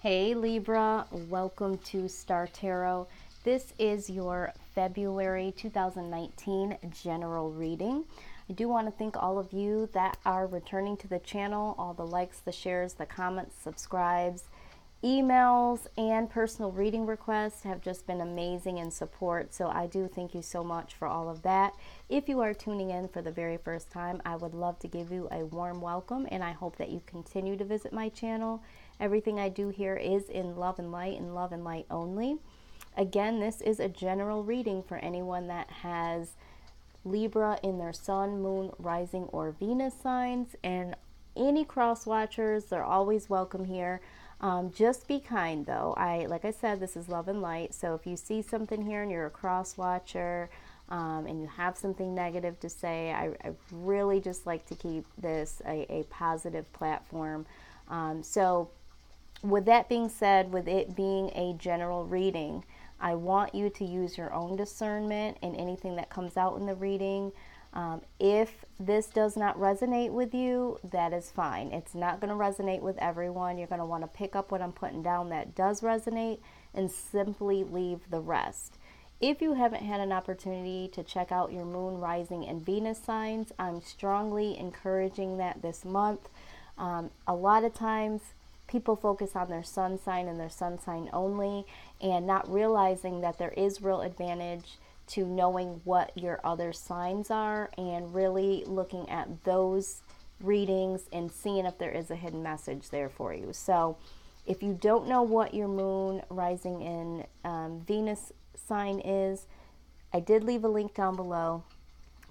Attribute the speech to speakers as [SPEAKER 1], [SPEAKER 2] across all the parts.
[SPEAKER 1] Hey Libra, welcome to Star Tarot. This is your February 2019 general reading. I do want to thank all of you that are returning to the channel, all the likes, the shares, the comments, subscribes, emails, and personal reading requests have just been amazing in support. So I do thank you so much for all of that. If you are tuning in for the very first time, I would love to give you a warm welcome, and I hope that you continue to visit my channel. Everything I do here is in love and light only. Again, this is a general reading for anyone that has Libra in their sun, moon, rising, or Venus signs, and any cross watchers, they're always welcome here. Just be kind though. Like I said, this is love and light. So if you see something here and you're a cross watcher, and you have something negative to say, I really just like to keep this a positive platform. So with that being said, with it being a general reading, I want you to use your own discernment in anything that comes out in the reading. If this does not resonate with you, that is fine. It's not going to resonate with everyone. You're going to want to pick up what I'm putting down that does resonate and simply leave the rest. If you haven't had an opportunity to check out your moon, rising, and Venus signs, I'm strongly encouraging that this month. A lot of times, people focus on their sun sign and their sun sign only, and not realizing that there is real advantage to knowing what your other signs are and really looking at those readings and seeing if there is a hidden message there for you. So if you don't know what your moon, rising, and Venus sign is, I did leave a link down below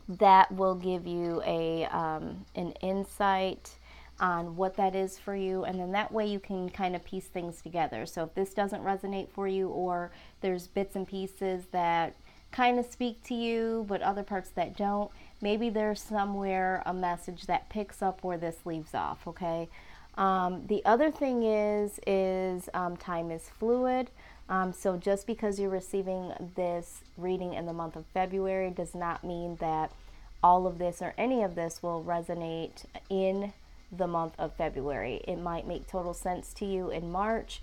[SPEAKER 1] that will give you an insight on what that is for you, and then that way you can kind of piece things together. So if this doesn't resonate for you, or there's bits and pieces that kind of speak to you but other parts that don't, maybe there's somewhere a message that picks up where this leaves off. Okay. The other thing is time is fluid. So just because you're receiving this reading in the month of February does not mean that all of this or any of this will resonate in the month of February. It might make total sense to you in March.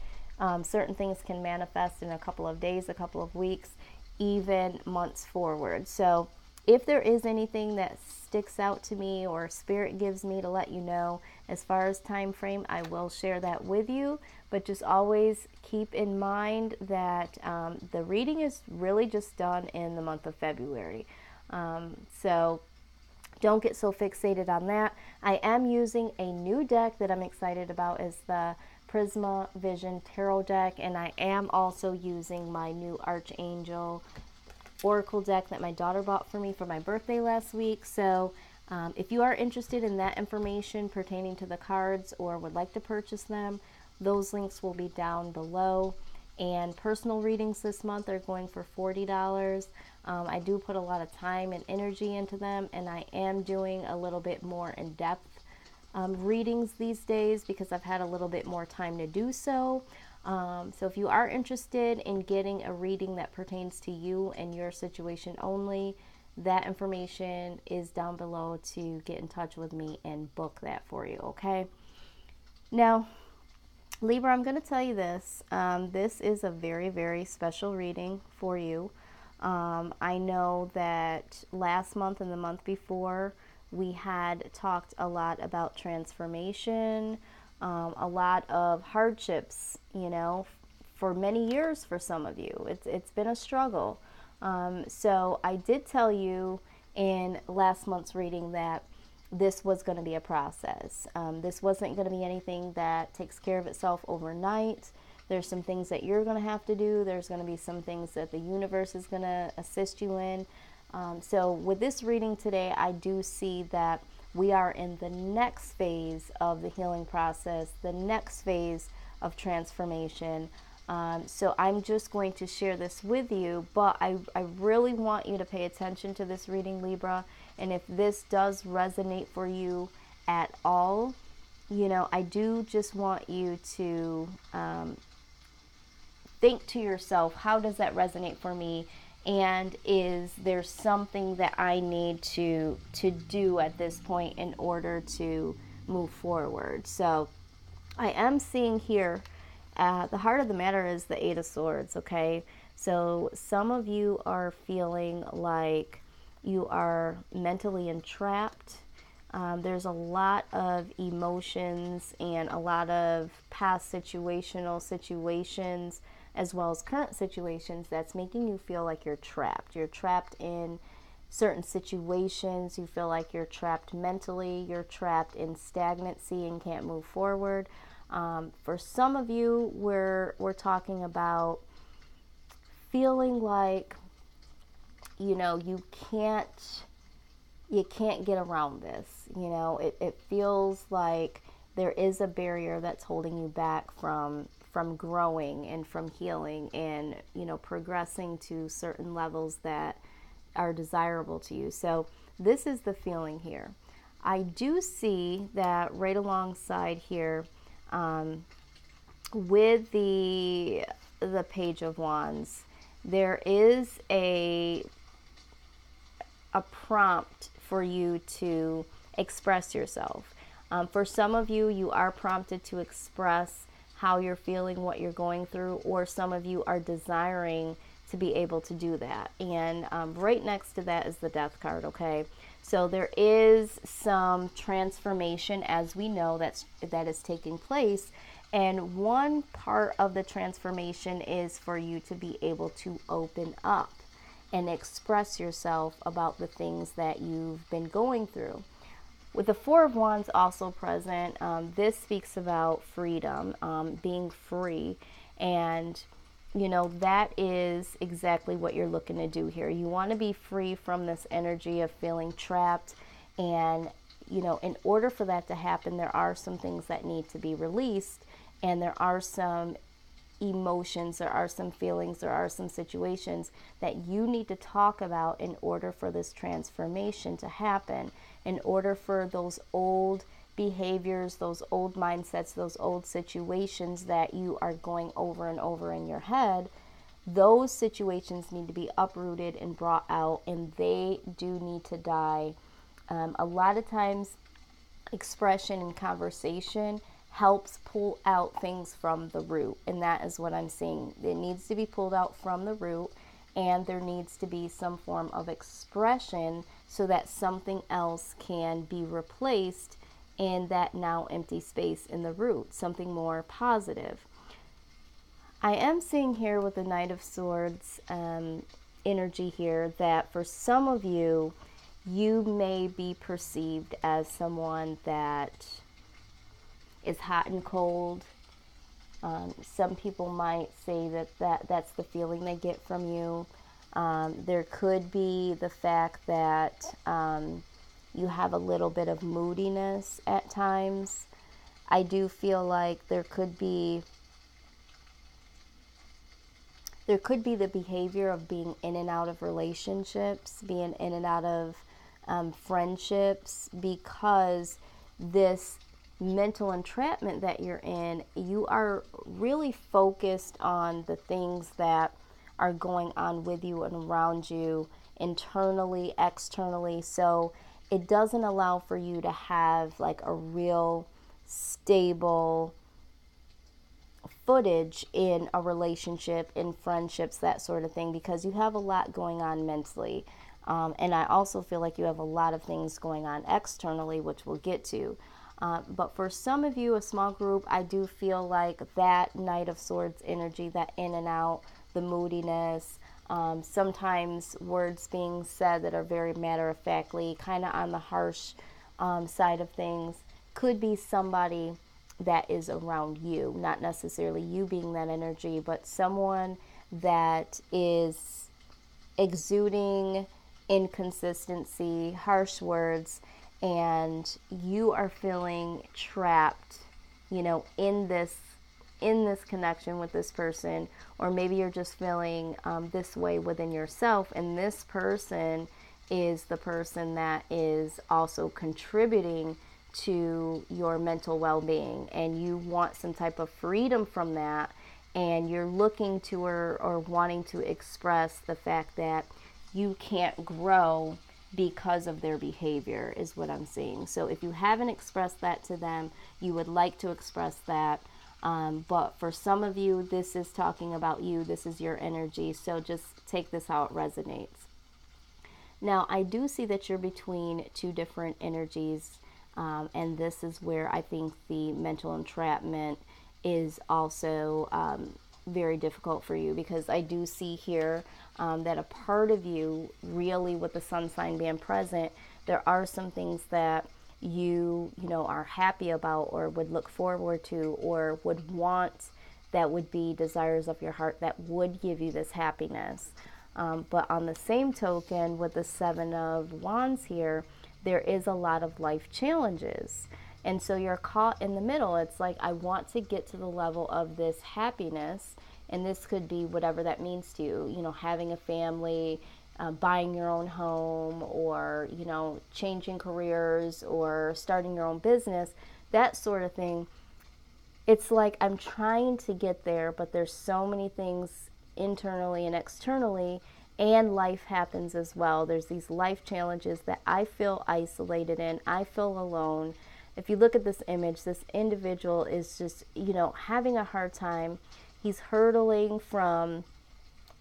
[SPEAKER 1] Certain things can manifest in a couple of days, a couple of weeks, even months forward. So if there is anything that sticks out to me or spirit gives me to let you know as far as time frame, I will share that with you. But just always keep in mind that the reading is really just done in the month of February. So don't get so fixated on that. I am using a new deck that I'm excited about, is the Prisma Vision Tarot deck, and I am also using my new Archangel Oracle deck that my daughter bought for me for my birthday last week. So if you are interested in that information pertaining to the cards or would like to purchase them, those links will be down below. And personal readings this month are going for $40. I do put a lot of time and energy into them, and I am doing a little bit more in-depth readings these days because I've had a little bit more time to do so. So if you are interested in getting a reading that pertains to you and your situation only, that information is down below to get in touch with me and book that for you, okay? Now, Libra, I'm going to tell you this. This is a very, very special reading for you. I know that last month and the month before, we had talked a lot about transformation, a lot of hardships, you know, for many years for some of you. It's been a struggle. So I did tell you in last month's reading that this was going to be a process. This wasn't going to be anything that takes care of itself overnight. There's some things that you're going to have to do. There's going to be some things that the universe is going to assist you in. So with this reading today, I do see that we are in the next phase of the healing process, the next phase of transformation. So I'm just going to share this with you, but I really want you to pay attention to this reading, Libra. And if this does resonate for you at all, you know, I do just want you to think to yourself, how does that resonate for me? And is there something that I need to do at this point in order to move forward? So I am seeing here the heart of the matter is the Eight of Swords, okay? So some of you are feeling like you are mentally entrapped. There's a lot of emotions and a lot of past situational situations as well as current situations that's making you feel like you're trapped. You're trapped in certain situations. You feel like you're trapped mentally. You're trapped in stagnancy and can't move forward. For some of you, we're talking about feeling like, you can't get around this. It feels like there is a barrier that's holding you back from growing and from healing and, progressing to certain levels that are desirable to you. So this is the feeling here. I do see that right alongside here, with the Page of Wands, there is a prompt for you to express yourself. For some of you, you are prompted to express how you're feeling, what you're going through, or some of you are desiring to be able to do that. And right next to that is the Death card, okay? So there is some transformation, as we know, that is taking place. And one part of the transformation is for you to be able to open up and express yourself about the things that you've been going through. With the Four of Wands also present, this speaks about freedom, being free. And, that is exactly what you're looking to do here. You want to be free from this energy of feeling trapped. And, in order for that to happen, there are some things that need to be released. And there are some emotions, there are some feelings, there are some situations that you need to talk about in order for this transformation to happen, in order for those old behaviors, those old mindsets, those old situations that you are going over and over in your head. Those situations need to be uprooted and brought out, and they do need to die. A lot of times, expression and conversation helps pull out things from the root, and that is what I'm seeing. It needs to be pulled out from the root, and there needs to be some form of expression so that something else can be replaced in that now empty space in the root, something more positive. I am seeing here with the Knight of Swords energy here that for some of you, you may be perceived as someone that is hot and cold. Some people might say that's the feeling they get from you. There could be the fact that you have a little bit of moodiness at times. I do feel like there could be the behavior of being in and out of relationships, being in and out of friendships, because this mental entrapment that you're in, you are really focused on the things that are going on with you and around you, internally, externally. So it doesn't allow for you to have like a real stable footage in a relationship, in friendships, that sort of thing, because you have a lot going on mentally. And I also feel like you have a lot of things going on externally, which we'll get to. But for some of you, a small group, I do feel like that Knight of Swords energy, that in and out, the moodiness, sometimes words being said that are very matter-of-factly, kind of on the harsh side of things, could be somebody that is around you, not necessarily you being that energy, but someone that is exuding inconsistency, harsh words, and you are feeling trapped, in this connection with this person, or maybe you're just feeling this way within yourself, and this person is the person that is also contributing to your mental well-being, and you want some type of freedom from that, and you're looking to or wanting to express the fact that you can't grow because of their behavior, is what I'm seeing. So if you haven't expressed that to them, you would like to express that. But for some of you, this is talking about you. This is your energy. So just take this how it resonates. Now, I do see that you're between two different energies. And this is where I think the mental entrapment is also very difficult for you, because I do see here that a part of you, really with the sun sign being present, there are some things that you know, are happy about or would look forward to or would want, that would be desires of your heart that would give you this happiness. But on the same token, with the Seven of Wands here, there is a lot of life challenges. And so you're caught in the middle. It's like, I want to get to the level of this happiness. And this could be whatever that means to you. You know, having a family, buying your own home, or, you know, changing careers or starting your own business, that sort of thing. It's like, I'm trying to get there, but there's so many things internally and externally, and life happens as well. There's these life challenges that I feel isolated in. I feel alone. If you look at this image, this individual is just, you know, having a hard time. He's hurtling from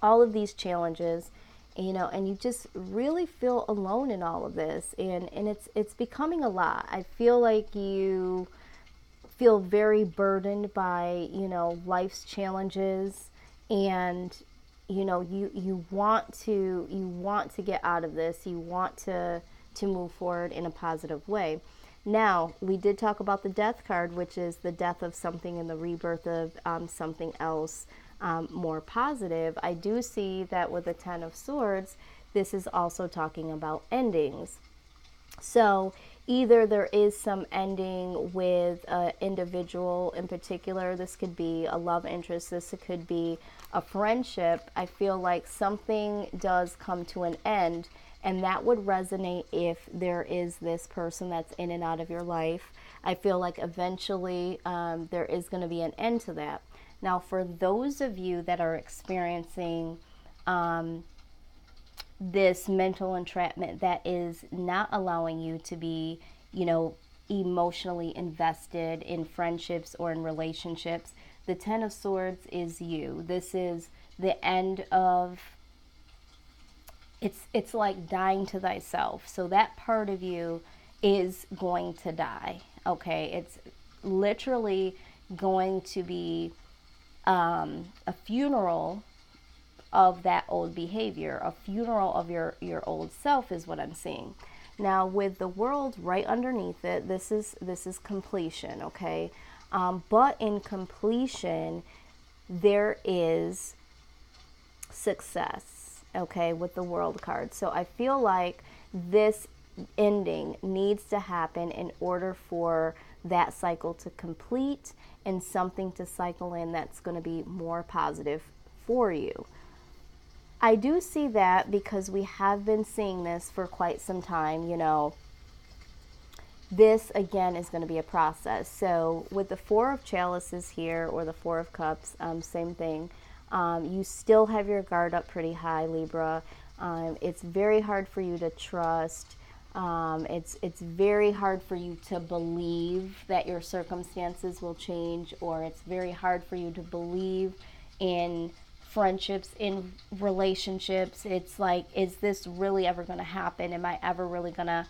[SPEAKER 1] all of these challenges, you know, and you just really feel alone in all of this. And it's becoming a lot. I feel like you feel very burdened by, you know, life's challenges, and you know, you want to get out of this. You want to move forward in a positive way. Now, we did talk about the death card, which is the death of something and the rebirth of something else more positive. I do see that with the Ten of Swords, this is also talking about endings. So either there is some ending with an individual in particular. This could be a love interest. This could be a friendship. I feel like something does come to an end, and that would resonate if there is this person that's in and out of your life. I feel like eventually there is going to be an end to that. Now, for those of you that are experiencing this mental entrapment that is not allowing you to be, you know, emotionally invested in friendships or in relationships, the Ten of Swords is you. This is the end of, it's like dying to thyself. So that part of you is going to die. Okay, it's literally going to be a funeral of that old behavior, a funeral of your old self is what I'm seeing. Now, with the World right underneath it, this is completion, okay? But in completion, there is success, okay, with the World card. So I feel like this ending needs to happen in order for that cycle to complete and something to cycle in that's going to be more positive for you. I do see that because we have been seeing this for quite some time. You know, this again is going to be a process. So with the Four of Chalices here, or the Four of Cups, same thing. You still have your guard up pretty high, Libra. It's very hard for you to trust. It's very hard for you to believe that your circumstances will change, or it's very hard for you to believe in friendships, in relationships. It's like, is this really ever going to happen? Am I ever really going to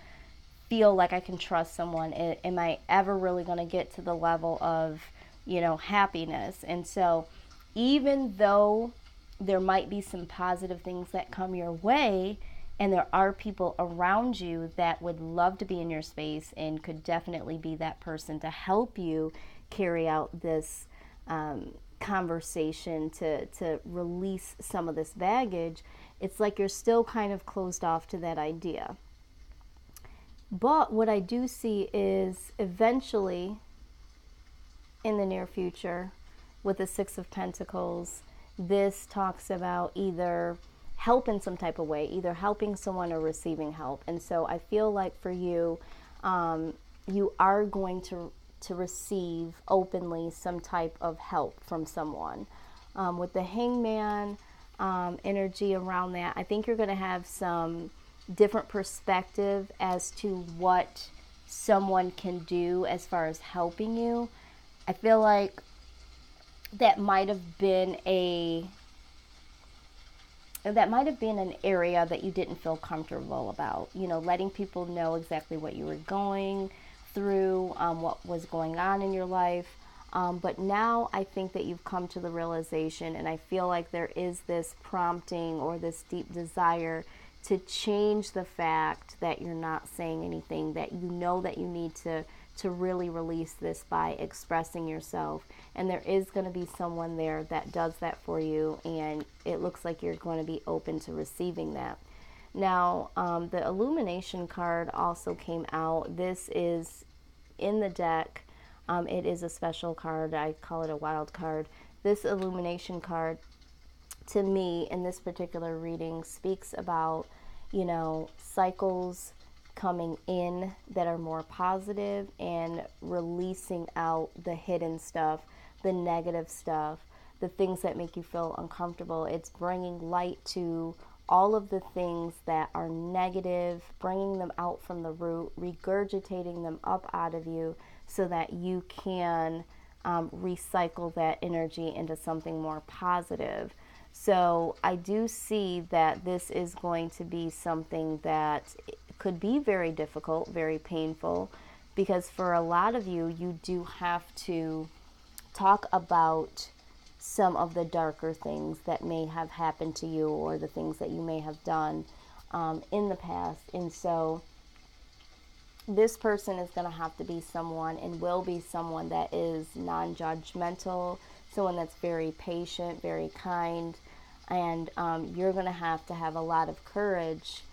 [SPEAKER 1] feel like I can trust someone? Am I ever really going to get to the level of, you know, happiness? And so even though there might be some positive things that come your way, and there are people around you that would love to be in your space and could definitely be that person to help you carry out this conversation to release some of this baggage, it's like you're still kind of closed off to that idea. But what I do see is eventually, in the near future, with the Six of Pentacles, this talks about either help in some type of way, either helping someone or receiving help. And so I feel like for you, you are going to receive openly some type of help from someone. With the Hangman energy around that, I think you're going to have some different perspective as to what someone can do as far as helping you. I feel like that might have been an area that you didn't feel comfortable about. You know, letting people know exactly what you were going through, what was going on in your life. But now I think that you've come to the realization, and I feel like there is this prompting or this deep desire to change the fact that you're not saying anything, that you know that you need to really release this by expressing yourself. And there is going to be someone there that does that for you, and it looks like you're going to be open to receiving that. Now, the illumination card also came out. This is in the deck. It is a special card. I call it a wild card. This illumination card, to me, in this particular reading, speaks about, cycles coming in that are more positive and releasing out the hidden stuff, the negative stuff, the things that make you feel uncomfortable. It's bringing light to all of the things that are negative, bringing them out from the root, regurgitating them up out of you so that you can recycle that energy into something more positive. So I do see that this is going to be something that could be very difficult, very painful, because for a lot of you, you do have to talk about some of the darker things that may have happened to you or the things that you may have done in the past. And so this person is going to have to be someone, and will be someone, that is non-judgmental, someone that's very patient, very kind, and you're going to have a lot of courage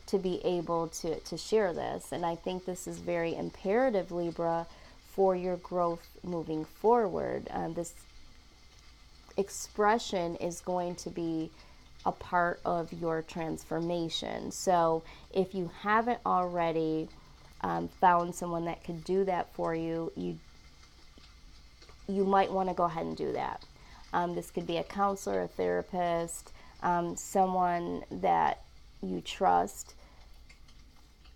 [SPEAKER 1] to be able to share this. And I think this is very imperative, Libra, for your growth moving forward. This expression is going to be a part of your transformation. So if you haven't already found someone that could do that for you, you might want to go ahead and do that. This could be a counselor, a therapist, someone that you trust,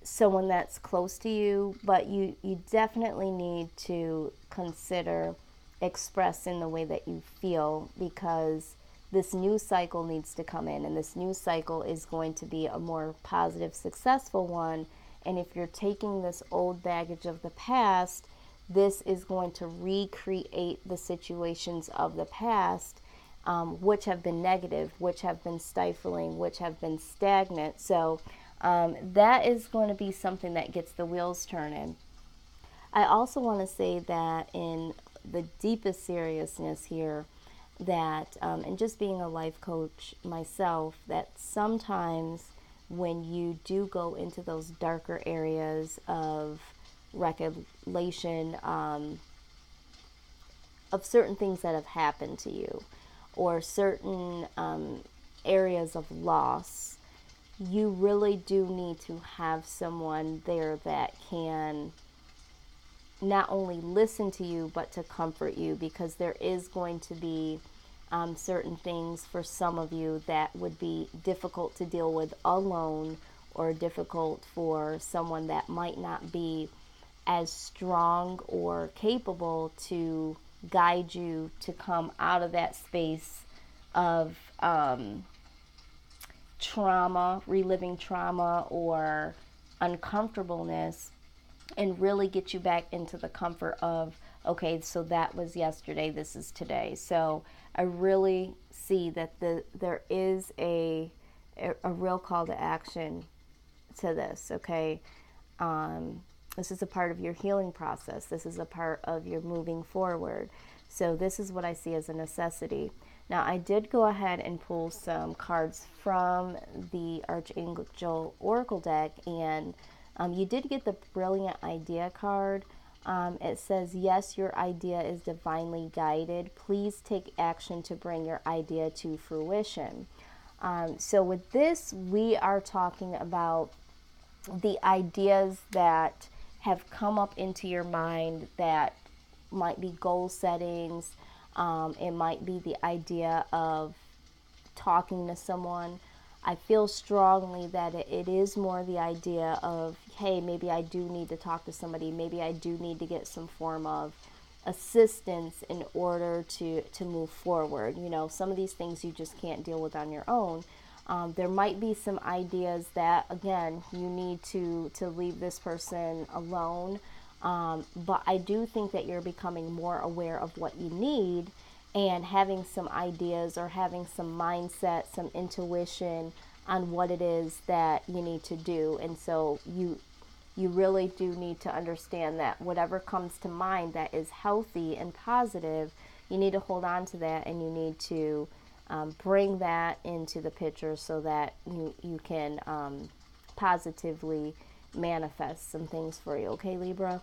[SPEAKER 1] someone that's close to you, but you definitely need to consider expressing the way that you feel, because this new cycle needs to come in, and this new cycle is going to be a more positive, successful one. And if you're taking this old baggage of the past, this is going to recreate the situations of the past, which have been negative, which have been stifling, which have been stagnant. So that is going to be something that gets the wheels turning. I also want to say that in the deepest seriousness here, that, and just being a life coach myself, that sometimes when you do go into those darker areas of recollection of certain things that have happened to you, or certain areas of loss, you really do need to have someone there that can not only listen to you, but to comfort you, because there is going to be certain things for some of you that would be difficult to deal with alone, or difficult for someone that might not be as strong or capable to guide you to come out of that space of trauma, reliving trauma or uncomfortableness, and really get you back into the comfort of, okay, so that was yesterday, this is today. So I really see that there is a real call to action to this, okay? This is a part of your healing process. This is a part of your moving forward. So this is what I see as a necessity. Now, I did go ahead and pull some cards from the Archangel Oracle deck, and you did get the Brilliant Idea card. It says, yes, your idea is divinely guided. Please take action to bring your idea to fruition. So with this, we are talking about the ideas that have come up into your mind that might be goal settings. It might be the idea of talking to someone. I feel strongly that it is more the idea of, hey, maybe I do need to talk to somebody. Maybe I do need to get some form of assistance in order to move forward. You know, some of these things you just can't deal with on your own. There might be some ideas that, again, you need to leave this person alone. But I do think that you're becoming more aware of what you need, and having some ideas or having some mindset, some intuition on what it is that you need to do. And so you really do need to understand that whatever comes to mind that is healthy and positive, you need to hold on to that, and you need to bring that into the picture so that you can positively manifest some things for you. Okay, Libra?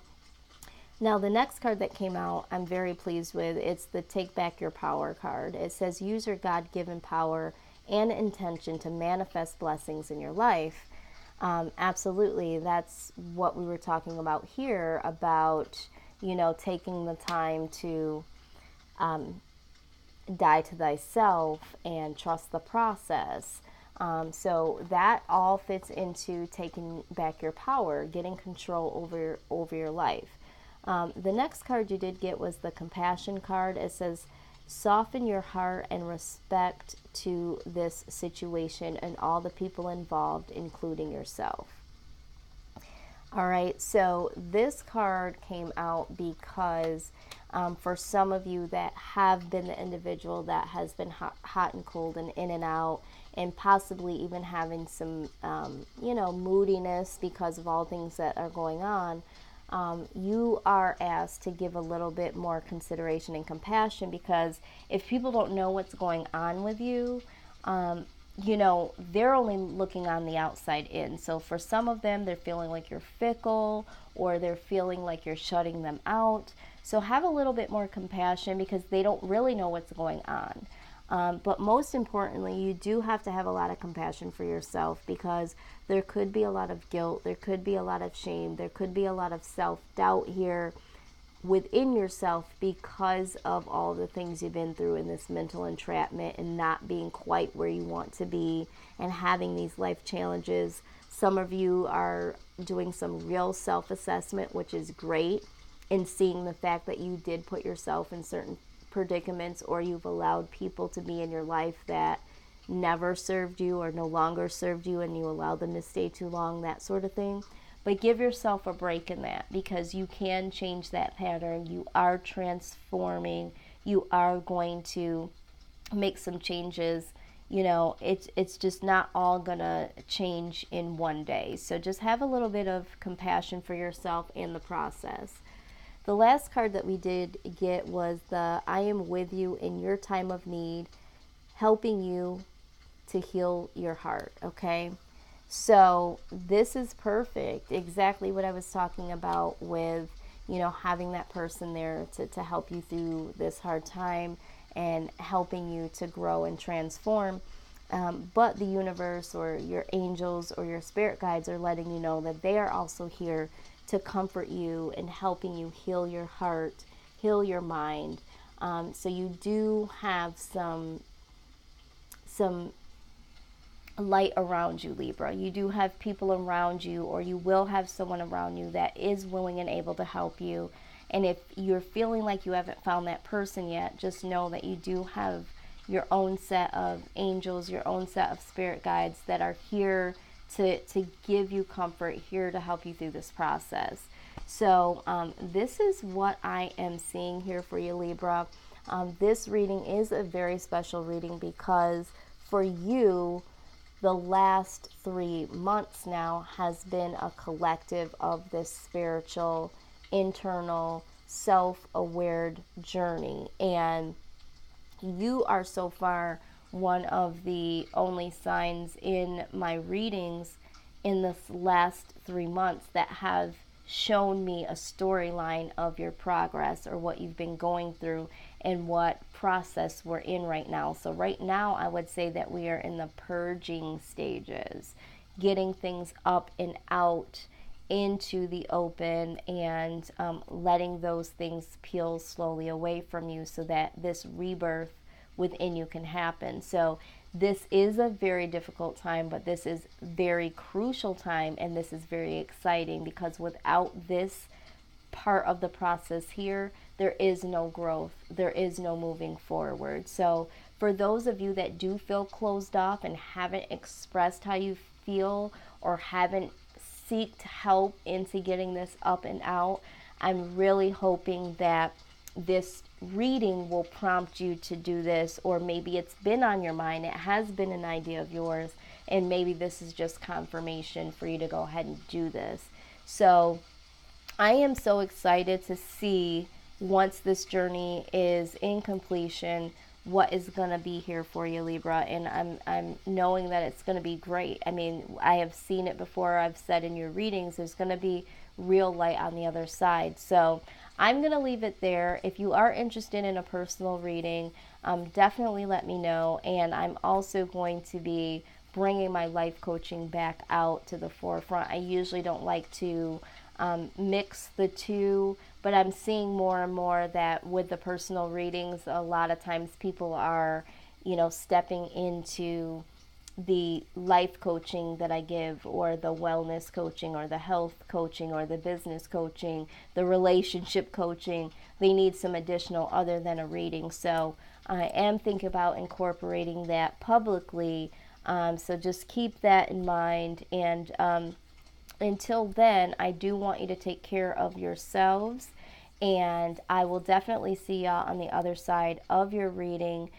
[SPEAKER 1] Now, the next card that came out, I'm very pleased with. It's the Take Back Your Power card. It says, use your God-given power and intention to manifest blessings in your life. Absolutely. That's what we were talking about here, about, you know, taking the time to die to thyself and trust the process. So that all fits into taking back your power, getting control over your life. The next card you did get was the Compassion card. It says, soften your heart and respect to this situation and all the people involved, including yourself. All right, so this card came out because for some of you that have been the individual that has been hot and cold and in and out, and possibly even having some, you know, moodiness because of all things that are going on, you are asked to give a little bit more consideration and compassion, because if people don't know what's going on with you, you know, they're only looking on the outside in. So for some of them, they're feeling like you're fickle, or they're feeling like you're shutting them out. So have a little bit more compassion, because they don't really know what's going on. But most importantly, you do have to have a lot of compassion for yourself, because there could be a lot of guilt, there could be a lot of shame, there could be a lot of self-doubt here within yourself because of all the things you've been through in this mental entrapment and not being quite where you want to be and having these life challenges. Some of you are doing some real self-assessment, which is great, and seeing the fact that you did put yourself in certain predicaments, or you've allowed people to be in your life that never served you or no longer served you, and you allowed them to stay too long, that sort of thing. But give yourself a break in that, because you can change that pattern. You are transforming. You are going to make some changes. You know, it's just not all gonna change in one day. So just have a little bit of compassion for yourself in the process. The last card that we did get was the I am with you in your time of need, helping you to heal your heart. Okay, so this is perfect. Exactly what I was talking about with, you know, having that person there to help you through this hard time and helping you to grow and transform. But the universe or your angels or your spirit guides are letting you know that they are also here to comfort you and helping you heal your heart, heal your mind. So you do have some light around you, Libra. You do have people around you, or you will have someone around you that is willing and able to help you. And if you're feeling like you haven't found that person yet, just know that you do have your own set of angels, your own set of spirit guides that are here to give you comfort, here to help you through this process. So this is what I am seeing here for you, Libra. This reading is a very special reading, because for you, the last 3 months now has been a collective of this spiritual, internal, self-aware journey. And you are so far one of the only signs in my readings in this last 3 months that have shown me a storyline of your progress, or what you've been going through and what process we're in right now. So right now, I would say that we are in the purging stages, getting things up and out into the open, and letting those things peel slowly away from you so that this rebirth within you can happen. So this is a very difficult time, but this is very crucial time, and this is very exciting, because without this part of the process here, there is no growth, there is no moving forward. So for those of you that do feel closed off and haven't expressed how you feel or haven't sought help into getting this up and out, I'm really hoping that this reading will prompt you to do this, or maybe it's been on your mind, it has been an idea of yours, and maybe this is just confirmation for you to go ahead and do this. So I am so excited to see, once this journey is in completion, what is going to be here for you, Libra. And I'm knowing that it's going to be great. I mean, I have seen it before. I've said in your readings, there's going to be real light on the other side. So I'm going to leave it there. If you are interested in a personal reading, definitely let me know. And I'm also going to be bringing my life coaching back out to the forefront. I usually don't like to mix the two, but I'm seeing more and more that with the personal readings, a lot of times people are, stepping into the life coaching that I give, or the wellness coaching, or the health coaching, or the business coaching, the relationship coaching. They need some additional other than a reading. So I am thinking about incorporating that publicly. So just keep that in mind. And until then, I do want you to take care of yourselves. And I will definitely see y'all on the other side of your reading.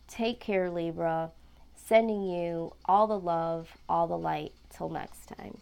[SPEAKER 1] Take care, Libra. Sending you all the love, all the light. Till next time.